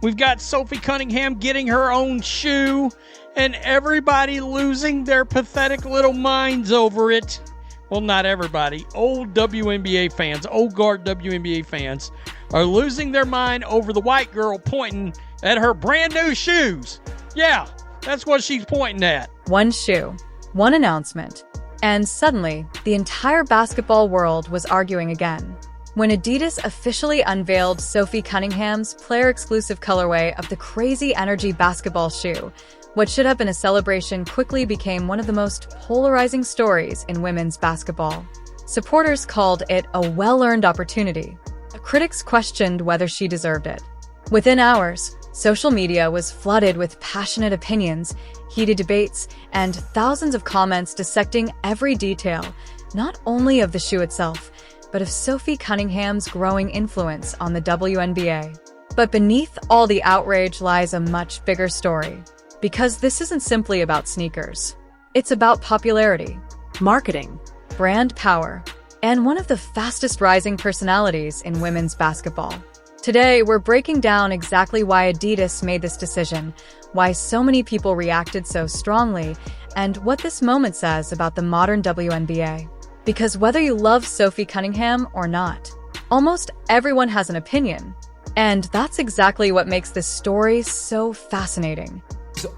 We've got Sophie Cunningham getting her own shoe, and everybody losing their pathetic little minds over it. Well, not everybody. Old WNBA fans, old guard WNBA fans, are losing their mind over the white girl pointing at her brand new shoes. Yeah, that's what she's pointing at. One shoe, one announcement, and suddenly, the entire basketball world was arguing again. When Adidas officially unveiled Sophie Cunningham's player-exclusive colorway of the Crazy Energy basketball shoe, what should have been a celebration quickly became one of the most polarizing stories in women's basketball. Supporters called it a well-earned opportunity. Critics questioned whether she deserved it. Within hours, social media was flooded with passionate opinions, heated debates, and thousands of comments dissecting every detail, not only of the shoe itself, but of Sophie Cunningham's growing influence on the WNBA. But beneath all the outrage lies a much bigger story. Because this isn't simply about sneakers. It's about popularity, marketing, brand power, and one of the fastest rising personalities in women's basketball. Today, we're breaking down exactly why Adidas made this decision, why so many people reacted so strongly, and what this moment says about the modern WNBA. Because whether you love Sophie Cunningham or not, almost everyone has an opinion. And that's exactly what makes this story so fascinating.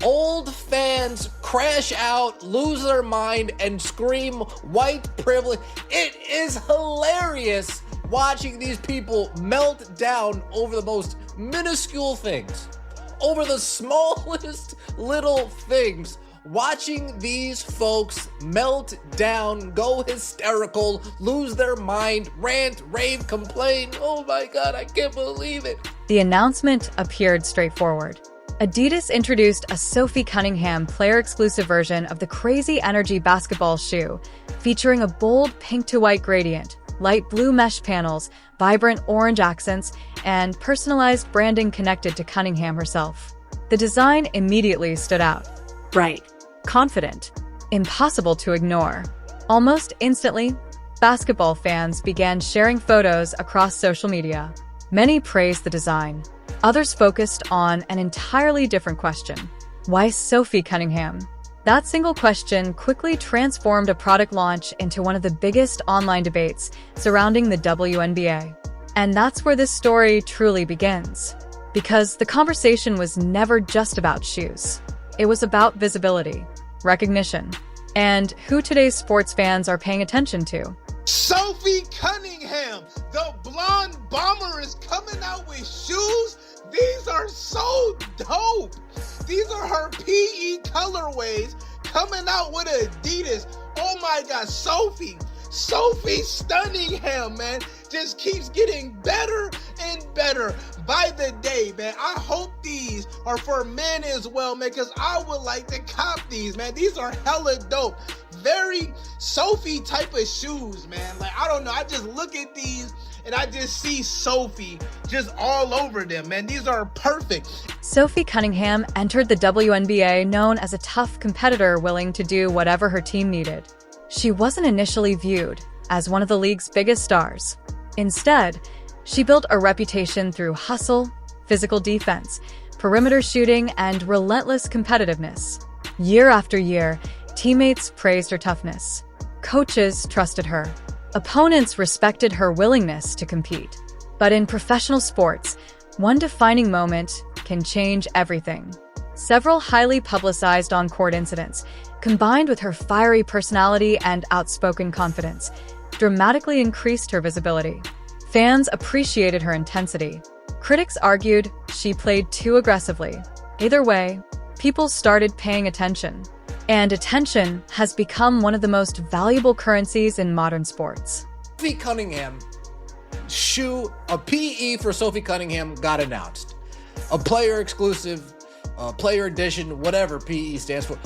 Old fans crash out, lose their mind, and scream white privilege. It is hilarious watching these people melt down over the most minuscule things, over the smallest little things. Watching these folks melt down, go hysterical, lose their mind, rant, rave, complain. Oh my God, I can't believe it. The announcement appeared straightforward. Adidas introduced a Sophie Cunningham player-exclusive version of the Crazy Energy basketball shoe, featuring a bold pink-to-white gradient, light blue mesh panels, vibrant orange accents, and personalized branding connected to Cunningham herself. The design immediately stood out. Bright, confident, impossible to ignore. Almost instantly, basketball fans began sharing photos across social media. Many praised the design. Others focused on an entirely different question. Why Sophie Cunningham? That single question quickly transformed a product launch into one of the biggest online debates surrounding the WNBA. And that's where this story truly begins. Because the conversation was never just about shoes. It was about visibility, recognition, and who today's sports fans are paying attention to. Sophie Cunningham, the blonde bomber, is coming out with shoes. These are so dope. These are her PE colorways coming out with Adidas. Oh my God, Sophie Cunningham, man, just keeps getting better and better by the day, man. I hope these are for men as well, man, because I would like to cop these, man. These are hella dope. Very Sophie type of shoes, man. Like, I don't know. I just look at these and I just see Sophie just all over them, man. These are perfect. Sophie Cunningham entered the WNBA known as a tough competitor willing to do whatever her team needed. She wasn't initially viewed as one of the league's biggest stars. Instead, she built a reputation through hustle, physical defense, perimeter shooting, and relentless competitiveness. Year after year, teammates praised her toughness. Coaches trusted her. Opponents respected her willingness to compete. But in professional sports, one defining moment can change everything. Several highly publicized on-court incidents, combined with her fiery personality and outspoken confidence, dramatically increased her visibility. Fans appreciated her intensity. Critics argued she played too aggressively. Either way, people started paying attention. And attention has become one of the most valuable currencies in modern sports. Sophie Cunningham shoe, a PE for Sophie Cunningham got announced. A player exclusive, player edition, whatever PE stands for.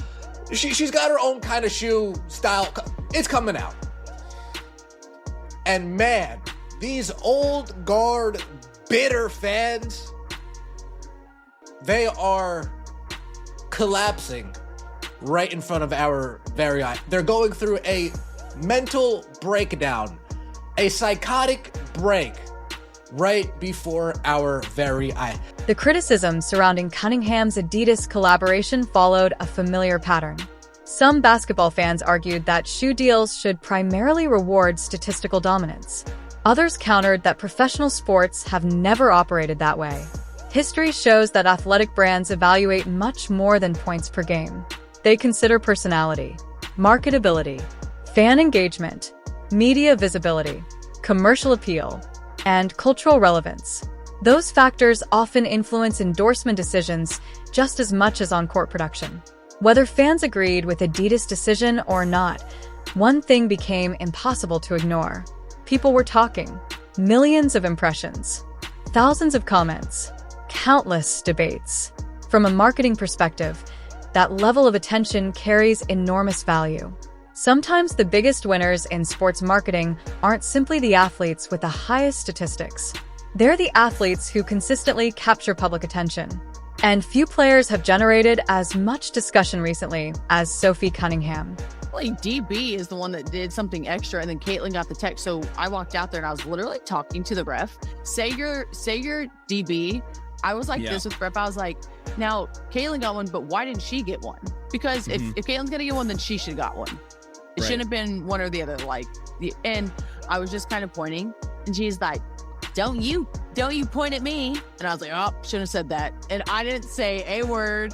She's got her own kind of shoe style. It's coming out. And man, these old guard bitter fans, they are collapsing right in front of our very eye. They're going through a mental breakdown, a psychotic break right before our very eye. The criticism surrounding Cunningham's Adidas collaboration followed a familiar pattern. Some basketball fans argued that shoe deals should primarily reward statistical dominance. Others countered that professional sports have never operated that way. History shows that athletic brands evaluate much more than points per game. They consider personality, marketability, fan engagement, media visibility, commercial appeal, and cultural relevance. Those factors often influence endorsement decisions just as much as on-court production. Whether fans agreed with Adidas' decision or not, one thing became impossible to ignore. People were talking. Millions of impressions, thousands of comments, countless debates. From a marketing perspective, that level of attention carries enormous value. Sometimes the biggest winners in sports marketing aren't simply the athletes with the highest statistics. They're the athletes who consistently capture public attention. And few players have generated as much discussion recently as Sophie Cunningham. Like DB is the one that did something extra, and then Caitlin got the text. So I walked out there and I was literally talking to the ref. Say you're DB. I was like this with ref. I was like, now Caitlin got one, but why didn't she get one? Because if Caitlin's gonna get one, then she should have got one. It shouldn't have been one or the other. And I was just kind of pointing, and she's like, don't you point at me. And I was like, oh, shouldn't have said that. And I didn't say a word.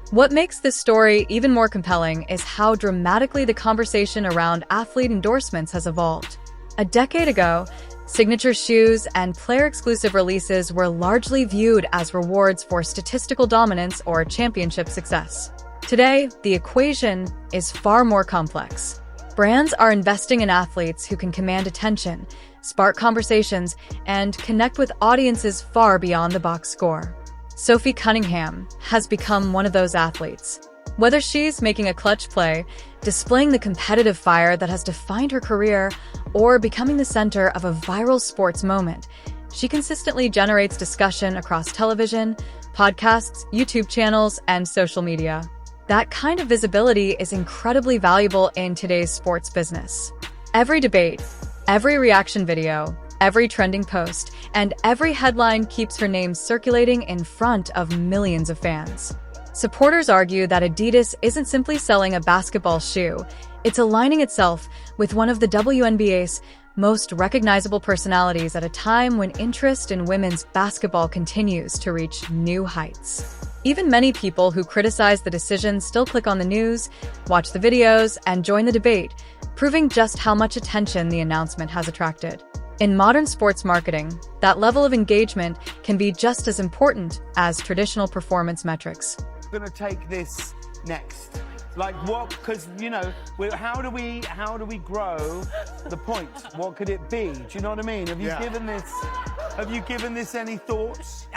What makes this story even more compelling is how dramatically the conversation around athlete endorsements has evolved. A decade ago, signature shoes and player-exclusive releases were largely viewed as rewards for statistical dominance or championship success. Today, the equation is far more complex. Brands are investing in athletes who can command attention, spark conversations, and connect with audiences far beyond the box score. Sophie Cunningham has become one of those athletes. Whether she's making a clutch play, displaying the competitive fire that has defined her career, or becoming the center of a viral sports moment, she consistently generates discussion across television, podcasts, YouTube channels, and social media. That kind of visibility is incredibly valuable in today's sports business. Every debate, every reaction video, every trending post, and every headline keeps her name circulating in front of millions of fans. Supporters argue that Adidas isn't simply selling a basketball shoe, it's aligning itself with one of the WNBA's most recognizable personalities at a time when interest in women's basketball continues to reach new heights. Even many people who criticize the decision still click on the news, watch the videos, and join the debate, proving just how much attention the announcement has attracted. In modern sports marketing, that level of engagement can be just as important as traditional performance metrics. Going to take this next? Like what? Because how do we grow the points? What could it be? Do you know what I mean? Have you given this any thoughts?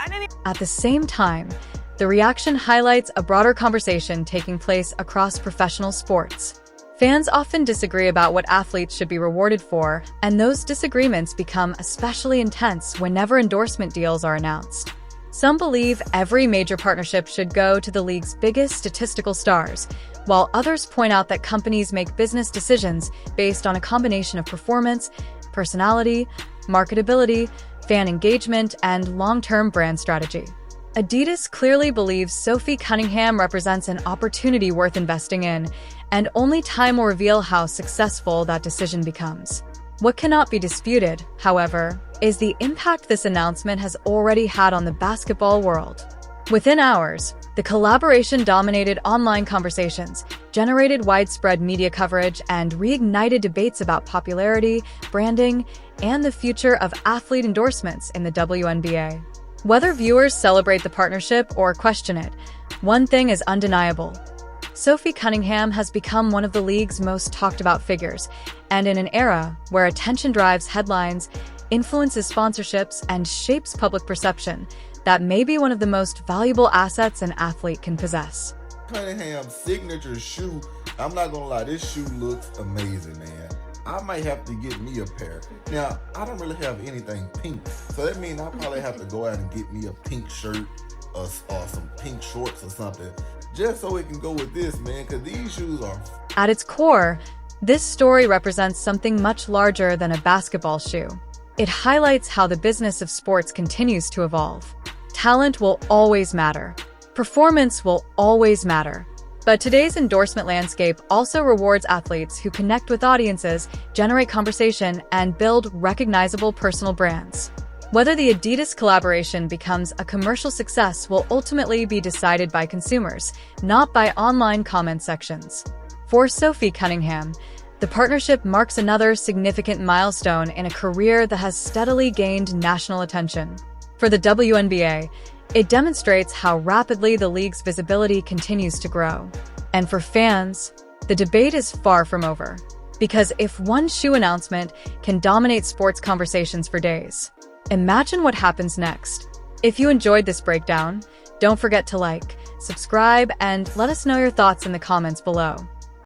At the same time, the reaction highlights a broader conversation taking place across professional sports. Fans often disagree about what athletes should be rewarded for, and those disagreements become especially intense whenever endorsement deals are announced. Some believe every major partnership should go to the league's biggest statistical stars, while others point out that companies make business decisions based on a combination of performance, personality, marketability, fan engagement, and long-term brand strategy. Adidas clearly believes Sophie Cunningham represents an opportunity worth investing in, and only time will reveal how successful that decision becomes. What cannot be disputed, however, is the impact this announcement has already had on the basketball world. Within hours, the collaboration dominated online conversations, generated widespread media coverage, and reignited debates about popularity, branding, and the future of athlete endorsements in the WNBA. Whether viewers celebrate the partnership or question it, one thing is undeniable. Sophie Cunningham has become one of the league's most talked about figures, and in an era where attention drives headlines, influences sponsorships, and shapes public perception, that may be one of the most valuable assets an athlete can possess. Cunningham's signature shoe, I'm not gonna lie, this shoe looks amazing, man. I might have to get me a pair. Now, I don't really have anything pink, so that means I probably have to go out and get me a pink shirt or some pink shorts or something, just so it can go with this, man, because these shoes are... At its core, this story represents something much larger than a basketball shoe. It highlights how the business of sports continues to evolve. Talent will always matter. Performance will always matter. But today's endorsement landscape also rewards athletes who connect with audiences, generate conversation, and build recognizable personal brands. Whether the Adidas collaboration becomes a commercial success will ultimately be decided by consumers, not by online comment sections. For Sophie Cunningham, the partnership marks another significant milestone in a career that has steadily gained national attention. For the WNBA, it demonstrates how rapidly the league's visibility continues to grow. And for fans, the debate is far from over. Because if one shoe announcement can dominate sports conversations for days, imagine what happens next. If you enjoyed this breakdown, don't forget to like, subscribe, and let us know your thoughts in the comments below.